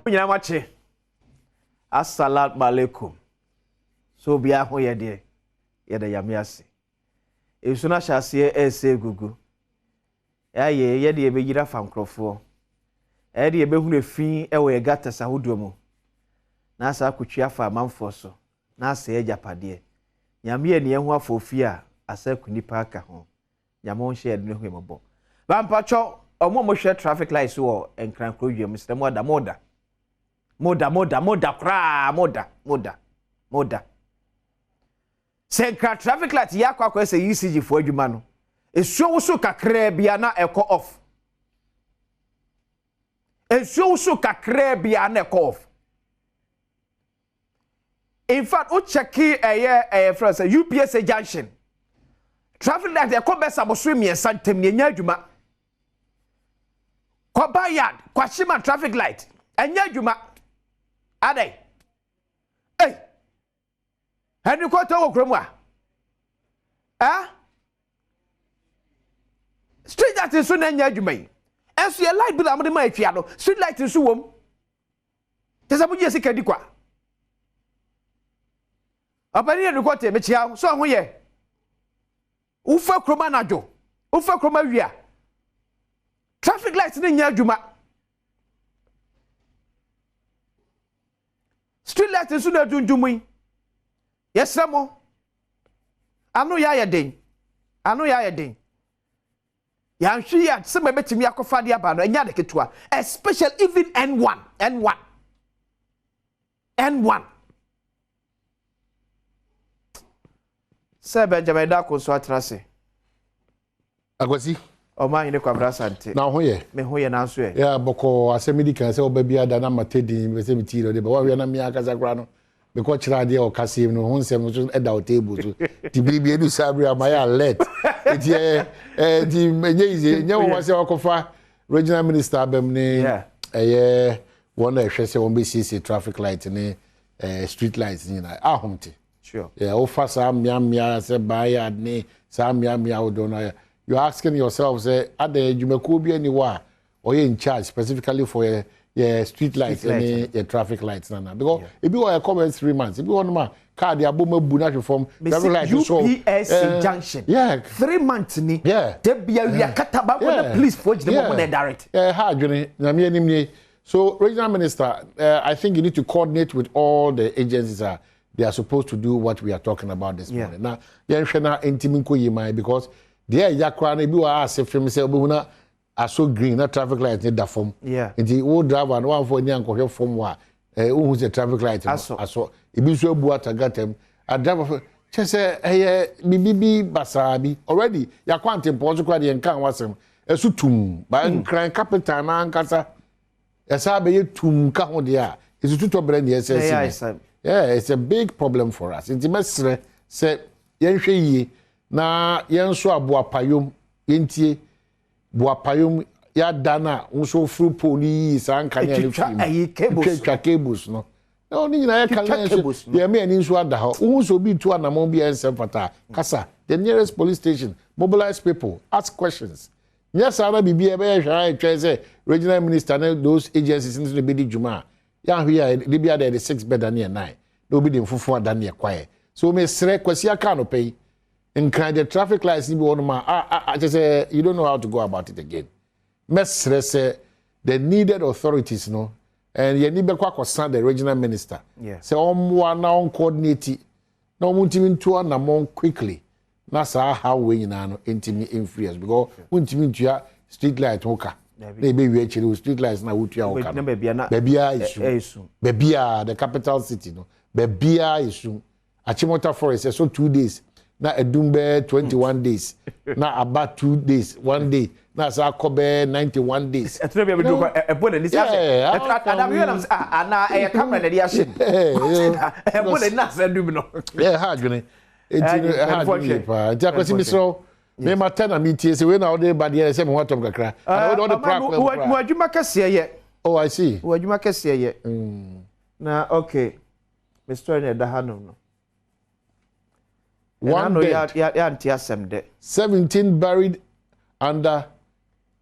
Nyina mache. Assalamu alaikum. So bia ho ye de yame ase. Esu na hyase ese gugu. Ye de be yira fa nkrofo. De be hu efi e we gata sahodo mu. Na asa akutwa fa manfo so. Na asa ejapade. Nyame ye ne ho afofi a asa kunipa aka ho. Nyame on share de hu embo. Ba mpacho omo mo hwe traffic lights wo enkran krodwe mu stem moda. Senkra traffic light yakwa kwa se ECG fo adwuma no. Esuo wuso kakra bia na eko off. Esuo wuso kakra bia na eko off. In fact, o checki friends UPS junction. Traffic light eko besa boso miensa ntem ne nya adwuma. Kwa bayard, kwa shima traffic light. Enya adwuma. Adai. Hey. Hanu ko to okrom a. Street light is so na nya adwuma yi. Enso ye light bill amde ma atwia no. Street light nso wom. Tesa buji esi kadi kwa. Apani ye ko te me chia so ho ye. Ufa kroma najo. Ufa kroma wia. Traffic light ni nya adwuma. Street light nso na dundumu yi. Yesramo. Anu ya den. Ya nhwi ya se me betimi akofa de aba no enya de ketua, especially even N1. Se Benjamin da ko so atrase. Akwasi o ma yin kwa brasante. Na ho ye. Me ho ye na so ye. Ya boko Asem kan se oba bia da na matedi me se mitiro de ba wa na mi akasa kra no. Me ko kira de o kase no ho nsem so eda o table so. Ti bibi edu sabri amaya alert. Eti di menye ize nya wo se okofa regional minister abem ni one ehwese won be see traffic light ni street lights ni na ahomte. Sure. Yeah, offer some mia say buy ni some mia odo. You're asking yourself, say, are the Jumekobi anywhere or you in charge specifically for your street lights and your traffic lights? Because if you are coming 3 months, if you want my car, the aboma bunach from traffic lights, UPS junction. Yeah, 3 months ni. Yeah, they be a kataba when the police forge the moment direct. So, regional minister, I think you need to coordinate with all the agencies. They are supposed to do what we are talking about this morning. Now, because there yakra na bi wa asefem se obuna aso green na traffic light ni da form. Nti wo driver no one for ni ankohwe form wa wo hu traffic light aso ebi so abu atagatem a driver chese bibi basabi already yakwante mpozo kwa de nkan wasem esu tum ba nkran capital na ankasa esa be tum ka ho de a esu tuto brand yes. Yeah, it's a big problem for us. Nti mesre se yenhwe yi na yenso aboapayom yentie boapayom ya dana unso fru poli sanka ne le cables no no ni na ya kan ya me ani nso ada ha unso bi tu anamon bi ensem fata kasa the nearest police station mobilize people ask questions yes ara bibi e be hwa etwe say regional minister and those agencies into the bedi juma ya hwe they be there the 6 bed and 9 no be dem fufu adan ne kwae so me sre kwasi aka no pay in kind of traffic lights, I just say you don't know how to go about it again. Mestre say the needed authorities, no, and you need to consult the regional minister. Say now coordinate, no muntimin to an among quickly. That's how we now intimate influence because muntimin to street light hoka. Maybe we actually street lights now with your Bebia issue. Bebia, the capital city, no. Bebia issue. Achimota Forest, so 2 days. Na Edumbe 21 days. Na about 2 days, 1 day. Na Sakobe 91 days. It's not do a put in this. Yeah, a camera that you should. Put it not said do no. Yeah, hard gonna. It's so. Me matana meeting say we now dey bad here say me want to kakra. And all the problem. What you make say ye? Oh, I see. What you make say ye? Na okay. Mr. Nedahano no. One dead. 17 buried under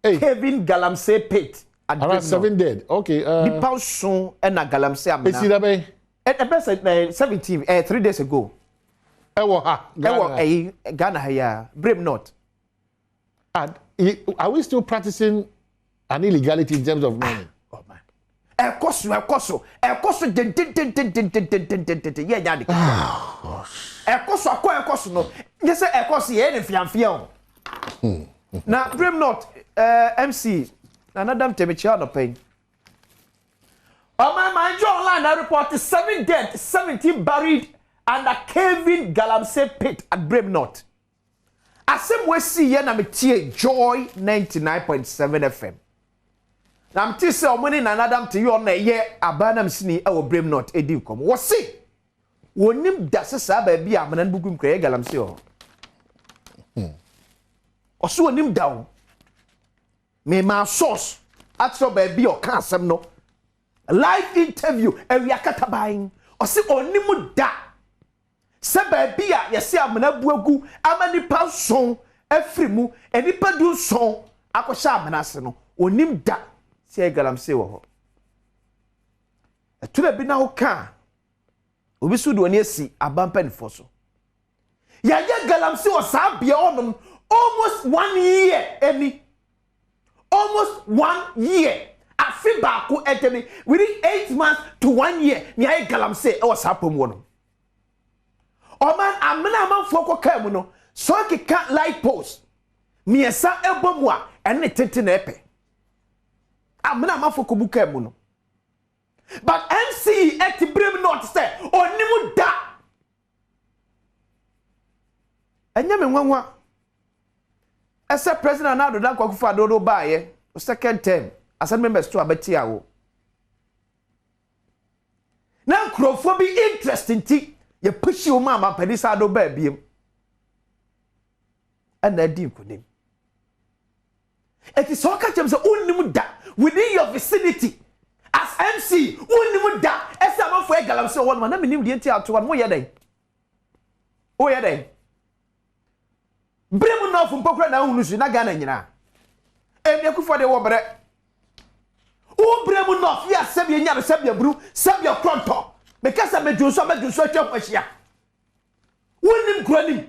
Kevin Galamsey pit. Around 7 dead. Okay. Nipa so na galamsey amena. Esi da be. Ebe 17 3 days ago. Ewo ha. Ghana ha ya. Brave North. And are we still practicing an illegality in terms of money? Oh man. Ekoso. Yeah, nyadi. Ekoso ekoso no. You say ekoso ye ne fiamfia o. Na Brave North MC na Adam Temechia no pain. My John Land report 7 dead, 17 buried under caving Galamsey pit at Brave North. Asem we see here na me tie Joy 99.7 FM. Na me tie say omoni na Adam te yo na ye abanam sini e wo Brave North edi kom. Wo se wonim da sesa ba bia amana bugum kra ye Galamsey o. Oso wonim da o. Me ma source atso ba bia o ka asem no. Live interview ewia kataban osi onimu da se ba bia yesi amana buagu amani pa son afrimu enipa du son akosha amana se no onim da se Galamsey wo ho etule bi na ho ka obi su do oni asi abampan foso ya ye Galamsey wo sa bia onum almost 1 year almost 1 year afi baako etemi within 8 months to 1 year ni ay Galamsey e was happen wono o man amena man foko kam no so kika light post miesa ebomu a ene tete na epe amena man foko bu kam no but MC at Brave North say onimu da enya me nwanwa ese president na Adom kwakufa dodo baaye second term Asem members to abetia wo na nkrofo bi interesting ti ye pushi wo mama padisa do ba biem ana di nkunim eti so ka chem se unnim da within your vicinity as MC unnim da esa amafo e Galamsey wo no na menim die ti ato no ye den o ye den Brave North mpokra na hunu su na Ghana nyina emi akufo de wo bre o Brave North ya sebia nya sebia bru sebia kronto because medunso twa kwahia wonim kronim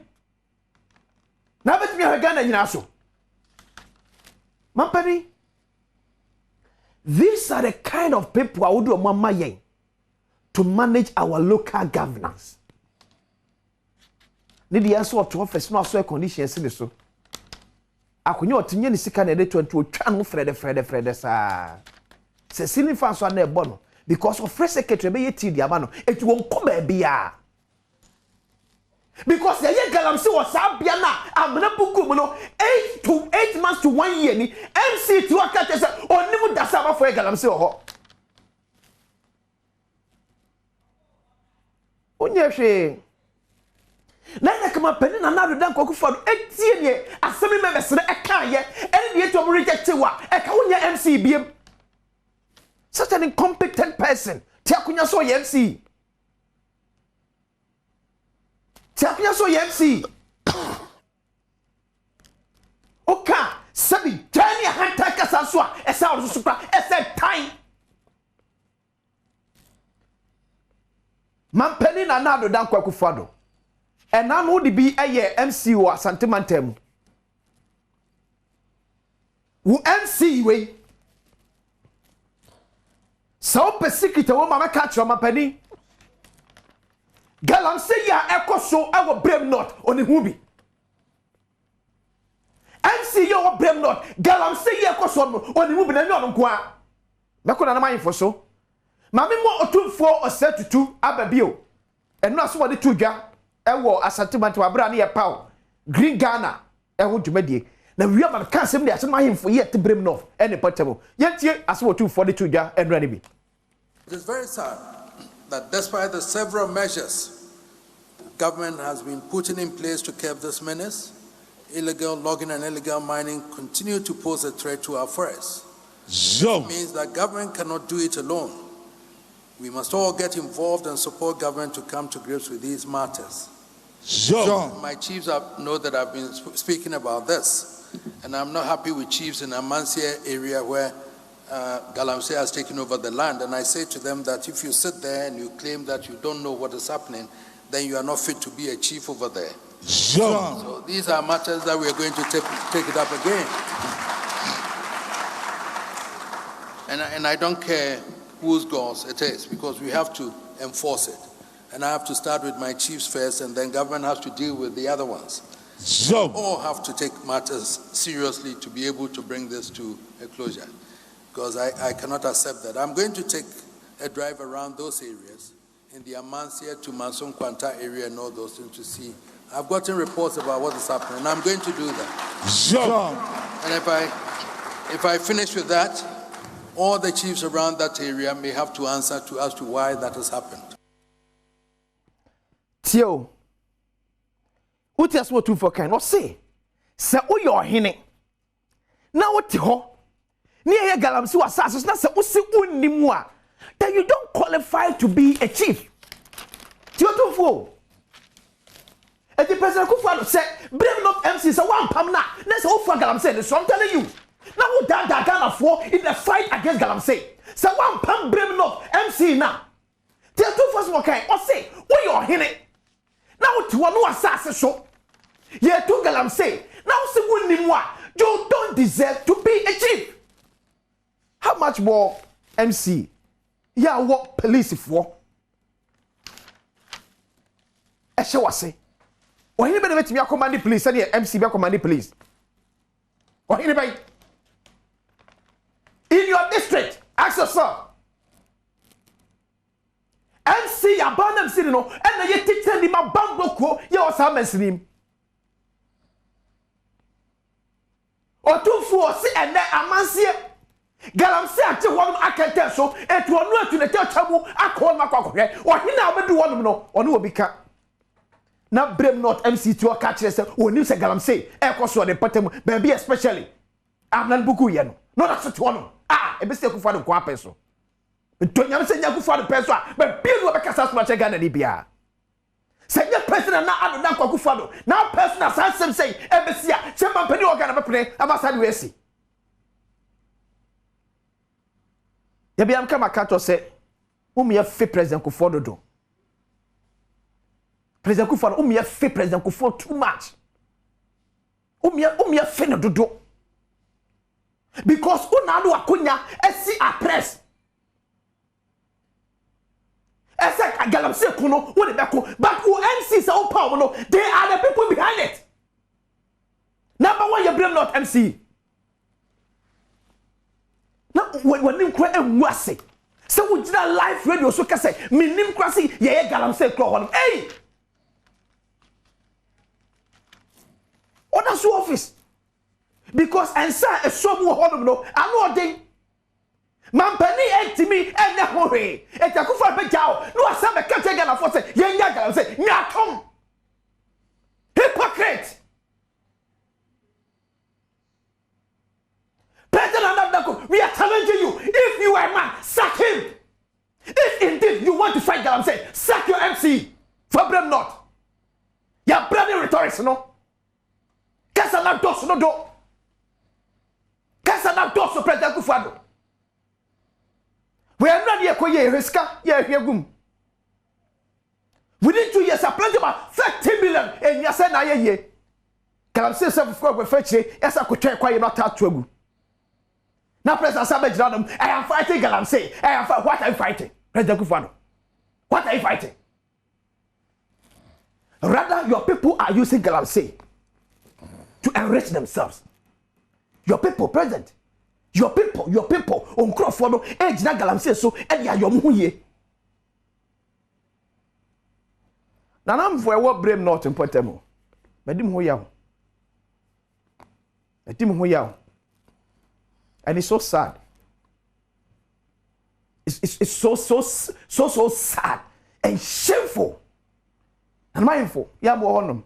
na betimi ha Ghana nyina so mampani these are the kind of people who do mama yen to manage our local governance ni the answer to office no so conditions ni so akonye otinye ni sika na de 20 otwa no frede sa se sini fa so na ebo no because of fresh secretary be yeti di aba no eti won ko ba bia because ye Galamsey was abia na amna bugu no 8 months to 1 year ni MC to akate se onimu dasa ba for Galamsey ho onye hwe na kama peni na Adom kwakufa do etie ne asemi members na eka ye ene de eto mo reject wa eka wonya MC biem such an incompetent person tiakunya so MC tiakunya so MC oka sabi tani hanta kasa so a esa wo so pra esa time man peni na Adom kwakufa do and now no be a MC wa sentimental wo MC we so secret wo mama catch your mapani Galamsey ya ekoso awo Brave North oni hu bi MC yo Brave North Galamsey ya ekoso oni hu bi na nyo nko a beko na man fo so mame mo otumfo osetutu ababio eno aso wo de tudwa ewo asatimanto abra na ye paw Green Ghana eho dwumadie na wi ama ka asem de asem ahemfo ye te Brave North ene potable yentie aso wo 242 dwa enra ne bi. It is very sad that despite the several measures government has been putting in place to curb this menace, illegal logging and illegal mining continue to pose a threat to our forests. This means that government cannot do it alone. We must all get involved and support government to come to grips with these matters. My chiefs know that I've been speaking about this, and I'm not happy with chiefs in Amansia area where Galamsey has taken over the land, and I say to them that if you sit there and you claim that you don't know what is happening, then you are not fit to be a chief over there. So these are matters that we are going to take it up again. And I don't care whose goals it is, because we have to enforce it. And I have to start with my chiefs first, and then government has to deal with the other ones. We all have to take matters seriously to be able to bring this to a closure, because I cannot accept that. I'm going to take a drive around those areas, in the Amansia to Mansum Kwanta area and all those things, to see. I've gotten reports about what is happening, and I'm going to do that. And if I finish with that, all the chiefs around that area may have to answer to as to why that has happened. Tio, what is what you for kind? What say? Say, oh, you're hinting. Now what you near Galamsey was assassins, not say, oh, say, oh, that you don't qualify to be a chief. Tio, too full. And the president could say, bring up MC, so one pamna. That's all for Galamsey. So I'm telling you. Now what that Ghana for in the fight against Galamsey. So one pam bring up MC now. Tio, too first one kind. What say? Oh, you're hinting. Now to one who assassins so. Yeah, to Galamsey. Now say, you don't deserve to be a chief. How much more MC? Yeah, what police for? I shall say. Or anybody let me command the police, and MC be command the police. Or anybody in your district, ask yourself. MC abandon MC no, and you teach them my bamboo, you was a Muslim. Or two for see and then Amansia. Galamsey ati one akete so etu onu atu ne tachamu akon makwakohwe o hina obedu one no onu obika na brem not MC2 ka kire se oni se Galamsey ekoso de patem baby especially amnan buku ye no na so one ebese kufa de kwa peso ntonyam se nya kufa de peso be bienu obekasa so ma che Ghana ni bia se nya president na ado na kwa kufa do na person na sansem say ebesia se mampani o Ghana bepene abasa de wesi. Yabi am kama kato se umiye fe president Kufuor do. President Kufuor umiye fe president Kufuor too much. Umiye fe no dodo. Because unadu akunya esi a press. Ese Galamsey kuno wo de beko but who MC say o power no they are the people behind it. Number 1 you blame not MC. Now, when you cry and wasi, so we did a live radio so can say, minim crasi, ye Galamsey clock. Hey, what that's your office? Because answer a so more honor no, I know they. Man penny empty me and the hurry. And the Kufuor be jao. No, I said I can't take Ghana for say, ye Galamsey, nya come. Hypocrite. We are challenging you. If you are a man, sack him. If indeed you want to fight Galamsey, sack your MC. For blame not. You're blaming rhetorics, no? Kasa na dos no do. Kasa na dos no President Kufuor. We are not here for ye riska, ye gum. Within 2 years, I planted about 30 million in Yasa na ye. Galamsey self for fetch yes, I could try quite not touch to. Now, President Adom, I am fighting Galamsey. I am what are you fighting? President Kufuor. What are you fighting? Rather, your people are using Galamsey to enrich themselves. Your people, President. Your people, on Crawford, edge na Galamsey so, and ya your muye. Now, I'm for what blame not in Potemo. Medim Hoyao. Medim Hoyao. And it's so sad. It's so sad and shameful and mindful. Yeah, more on them.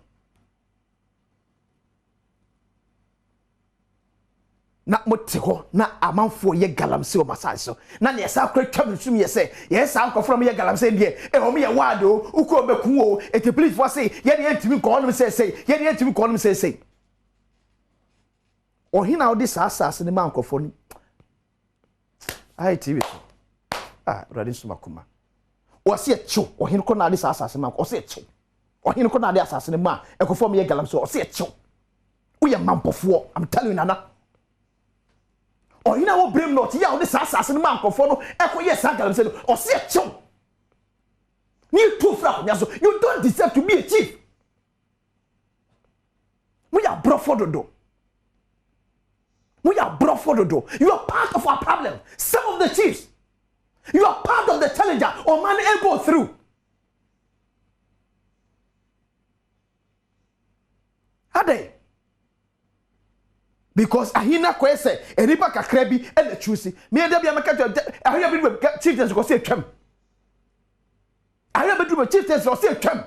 Na motiko na amanfo ye Galamsey o masaso na ne sa kra twam nsum ye say yes anko from ye Galamsey die e ho me ye wado uko beku o eti please for say ye ne ntimi ko onum say ye ne ntimi ko onum say o hina o dis asas ne mankofo ni ai TV ready suma kuma o se echo o hin ko na de asase ma o se echo o hin ko na de asase ma e ko form ye galamsey o se echo wo ye mampofo I'm telling you nana o hin wo brem not ya o de asase ma ankofo no e ko ye sa galamsey o se echo ni too fra ko so you don't deserve to be a chief we are brofododo. We are brofododo. You are part of our problem. Some of the chiefs, you are part of the challenger or man go through. Are they? Because ahina kwese eriba kakrebi and the chusi. Me and Debbie Amaka, I hear a chieftains go say chum. I hear a chieftains go say chum.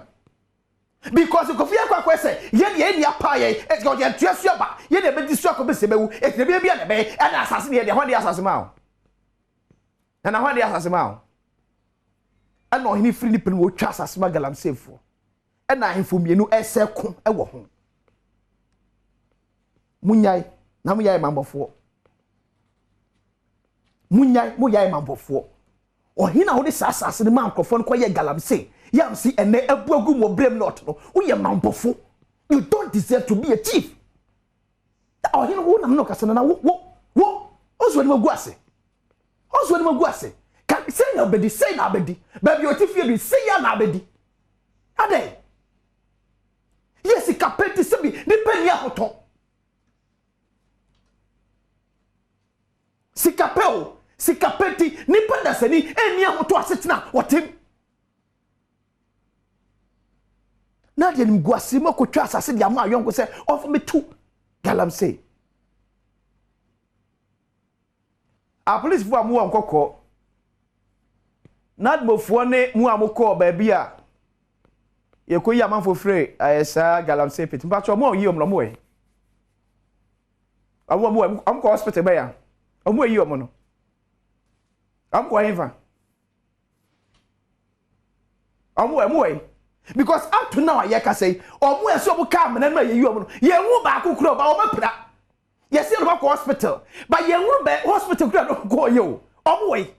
Because you confia kwa kwese ye ni apa ye e go je tuasu ba ye na be disu akobe semewu e tebe bia na be e na asase ye de ho de asase ma o na ho de asase ma o e no hini free ni penu wo twa asase ma galamsey fo e na ahemfo mienu ese ko e wo ho munyai na muyai mambofo munyai mambofo o hina ho de asase ni ma ankofo no koye galamsey yam see ene ebuagu mo brem not no wo ye mampofo you don't deserve to be a chief oh you know wo nam no kase na wo ozo ni maguase can say na abedi baby o ti fie bi say ya na abedi ade yes kapeti se bi ni pani akoto sikapeti ni panda seni eni akoto asetina wotem na de mguase mako twa asase de ama ayonko se of me tu galamsey a police fu amu ankoko nad mofo ne mu amukọ ba bia ye ko yi amanfo free ayesa galamsey pit mpacho mo yi omno mo e am ko hospital ba ya omo yi omo no am ko hinfa omo e because up to now I can say omo eso bu ka mena na ye yi omo no ye hu ba akukuro ba omo pra ye see no go hospital but ye hu ba hospital kura no go ye o omo we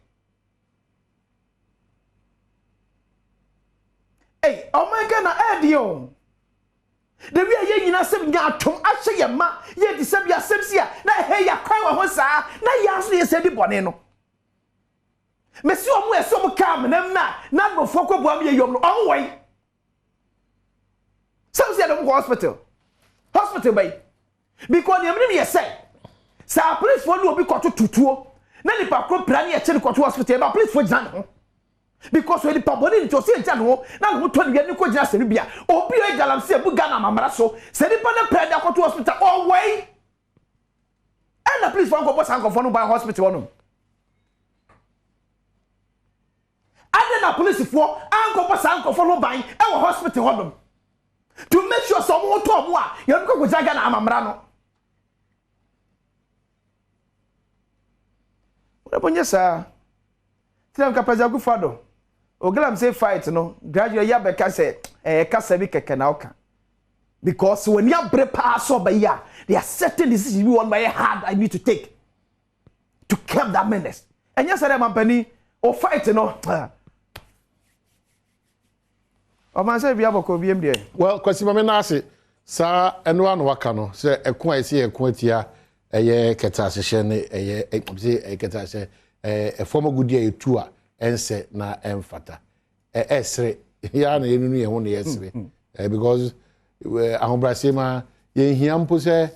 hey omo ga na edio the way ye nyina sem nya atom ahye ye ma ye di sem ya sem sia na he ya kwan wa ho saa na ya so ye se di bone no mesi omo eso bu ka mena na no foko bu am ye yom no omo we some say them go hospital bay because them me say sa police for no be ko tutuo na ni pa ko pra na ye che ko hospital ba police for jan ho because when the paboni to say jan ho na no to ni ko jan se ni bia obi e galamsey bu Ghana mamara so se ni pa na pra da ko hospital oh way and the police for go boss an for no by hospital no and the police for an go boss an for no by e hospital no to make sure someone to omo a you go jaga na amamra no Orebonye sa Tiam kapaja ku fado o galamsey fight no gradually ya be ka say kasa bi keke na oka because when you break pass over here there are certain decisions you want my hard I need to take to keep that menace and yes say mampani o fight no o man say bia boko biem de well kwasi mame na ase sa eno anu waka no say ekun ase ekun atia eye keta ahye ne eye say keta ahye former gudi etu a ense na emfata esre ya na enunu ye ho na esre because ahobrase ma ye hia mpo say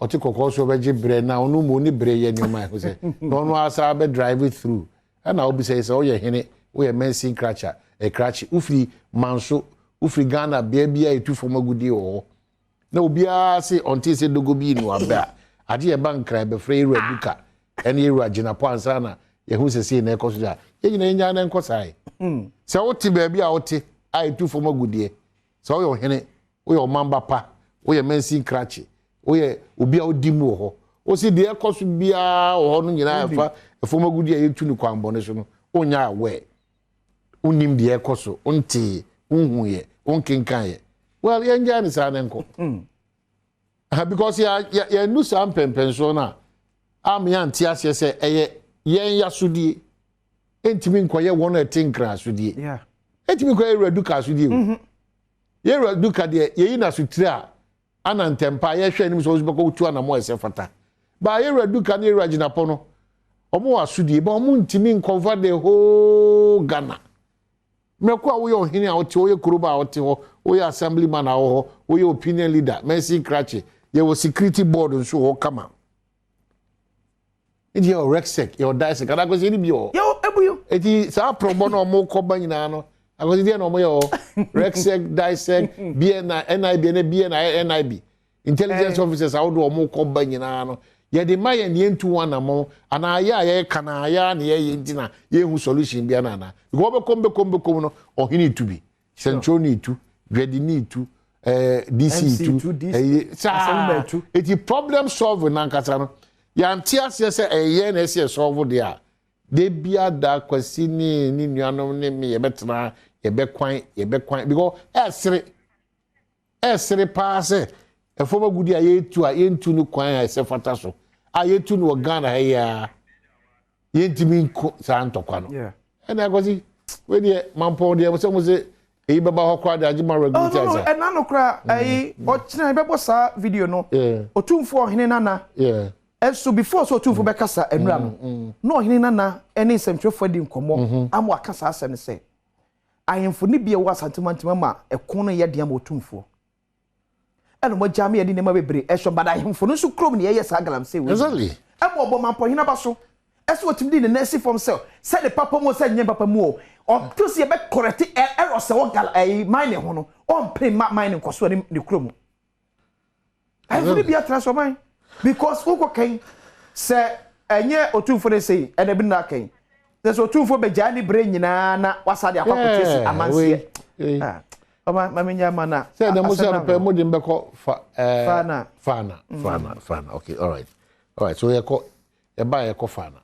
oti kokoso beje bre na onu mo ni bre ye ni ma ho say no no asa be drive through na obi say o ye hene o ye mensin cratcher cratch ufri manso ufri Ghana bia etu former gudi o na obi a say onti say dogo bi no aba ade ye bankra be free ru aduka ene ru agina po ansa na ye hu se na ekoso ja ye nyina nya na nkosai se oti ba bia oti ai tu former gudi so yo hene o yo mamba pa o ye mensin cratch o ye obi a odimu ho o si de ekoso bia o ho no nyina afa former gudi ye tu ni kwambo ne so no onya awe unim de ekoso unti unhuye unkinkan ye well ye nja ni sa na nko because ya nu sa pempenso na am ya nti ase se eye yen yasudie entimi nkoye won etinkra asudie yeah entimi nkoye reduka asudie ye reduka de ye na sutire a ana ntempa ye hwe nim so beko tu ana mo ese fata ba ye reduka na ye ragina pono omo asudie ba omo ntimi nkover the whole Ghana meko a wo ye ohini a wote wo ye kuruba a wote ho wo ye assemblyman a wo wo ye opinion leader Mercy Krache ye wo security board nso ho kama Idi your Rexec, your Dice, can I go see the bio? Yo, ebuyo. Eti sa promo no mo ko ba nyina no. I go see no mo yo Rexec, Dice, BNI, NIB, NIB. Intelligence officers how do mo ko ba nyina no. Ye de ma ye ne ntu wana mo ana ya ye kana ya ne ye ntina ye hu solution bia na na. Go be kom no ohini tu bi. Central ni tu, Ready ni tu, DC tu, Asem tu. Eti problem solve na nkasa no. Yanti ase se eye na ese solve dia de bia da kwasi ni nuanom ne me ye betena ye be kwan because esre paase e fo bagudi ayetu a yentu no kwan a ese fata so ayetu no Ghana ha ya yentimi nko sa ntokwa no yeah na kwasi we de mampo de mo se e baba ho kwa da agima regulators e na no kra o kina be bo sa video no otumfo hene nana yeah so before so otumfo be kasa enura no hene nana ene nsɛmtwefo di nkomo amo akasa asɛm sɛ ayemfo ni bia wa santimantima ma ɛko no yɛ dia ma otumfo ɛno mo jame yɛ di nema bebre ɛhwɛ bada ayemfo no so krom ne yɛ sa galam sɛ we exactly ɛmo obo mampo hene ba so ɛso otim di ne nasi form sɛ de papa mo sɛ nye papa mu o to se be correct error sɛ wo gal mine ho no on pay mine nkoso ne krom ayemfo ni bia transform because who can say enye otumfo ne sei ene bi na kan there's otumfo be jani brain nyina na wasade akwakote amanse ma menya mana say the most pe mo de mbeko fana okay all right so ye ba ye ko fana